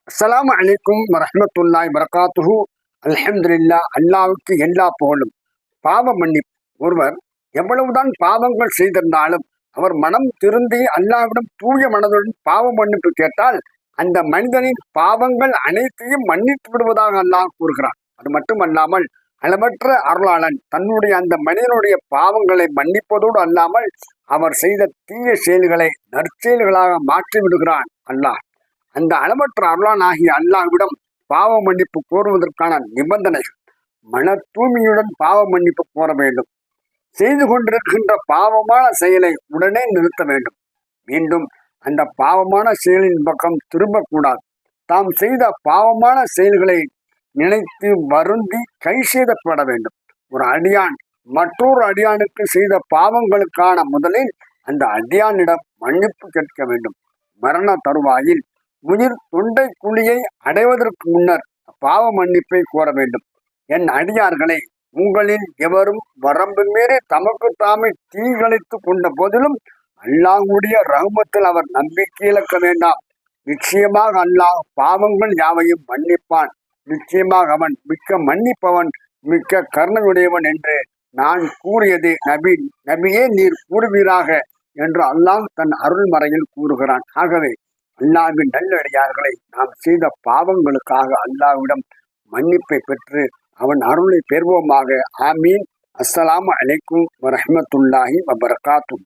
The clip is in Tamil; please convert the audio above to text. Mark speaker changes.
Speaker 1: அஸ்ஸலாமு அலைக்கும் வரஹ்மத்துல்லாஹி வரகாத்துஹு. அல்ஹம்துலில்லாஹ். அல்லாஹ்வுக்கு எல்லா புகழும். பாவ மன்னிப்பு. ஒருவர் எவ்வளவுதான் பாவங்கள் செய்திருந்தாலும் அவர் மனம் திருந்தி அல்லாஹ்விடம் தூய மனதுடன் பாவ மன்னிப்பு கேட்டால் அந்த மனிதனின் பாவங்கள் அனைத்தையும் மன்னித்து விடுவதாக அல்லாஹ் கூறுகிறான். அது மட்டுமல்லாமல் அளவற்ற அருளாளன் தன்னுடைய அந்த மனிதனுடைய பாவங்களை மன்னிப்பதோடு அல்லாமல் அவர் செய்த தீய செயல்களை நற்செயல்களாக மாற்றி விடுகிறான் அல்லாஹ். அந்த அளவற்ற அருளான் ஆகிய அல்லாஹ்விடம் பாவ மன்னிப்பு கோருவதற்கான நிபந்தனைகள்: மன தூய்மையுடன் பாவ மன்னிப்பு கோர வேண்டும். செய்து கொண்டிருக்கின்ற பாவமான செயலை உடனே நிறுத்த வேண்டும். மீண்டும் அந்த பாவமான செயலின் பக்கம் திரும்பக்கூடாது. தாம் செய்த பாவமான செயல்களை நினைத்து வருந்தி கை செய்தப்பட வேண்டும். ஒரு அடியான் மற்றொரு அடியானுக்கு செய்த பாவங்களுக்கான முதலில் அந்த அடியானிடம் மன்னிப்பு கேட்க வேண்டும். மரண தருவாயில் உயிர் தொண்டை குழியை அடைவதற்கு முன்னர் பாவ மன்னிப்பை கோர வேண்டும். என் அடியார்களை, உங்களில் எவரும் வரம்பு மீறி தமக்கு தாமே தீகளித்து கொண்ட போதிலும் அல்லாஹ்வுடைய ரஹ்மத்தில் அவர் நம்பிக்கை இழக்க வேண்டாம். நிச்சயமாக அல்லாஹ் பாவங்கள் யாவையும் மன்னிப்பான். நிச்சயமாக அவன் மிக்க மன்னிப்பவன், மிக்க கருணையுடையவன் என்று நான் கூறியது நபியே நீர் கூறுவீராக என்று அல்லாஹ் தன் அருள்மறையில் கூறுகிறான். ஆகவே அல்லாஹ்வின் நல்லடியார்களை, நாம் செய்த பாவங்களுக்காக அல்லாஹ்விடம் மன்னிப்பை பெற்று அவன் அருளை பெறுவோமாக. ஆமீன். அஸ்ஸலாமு அலைக்கும் வரஹ்மத்துல்லாஹி வபரகாத்துஹு.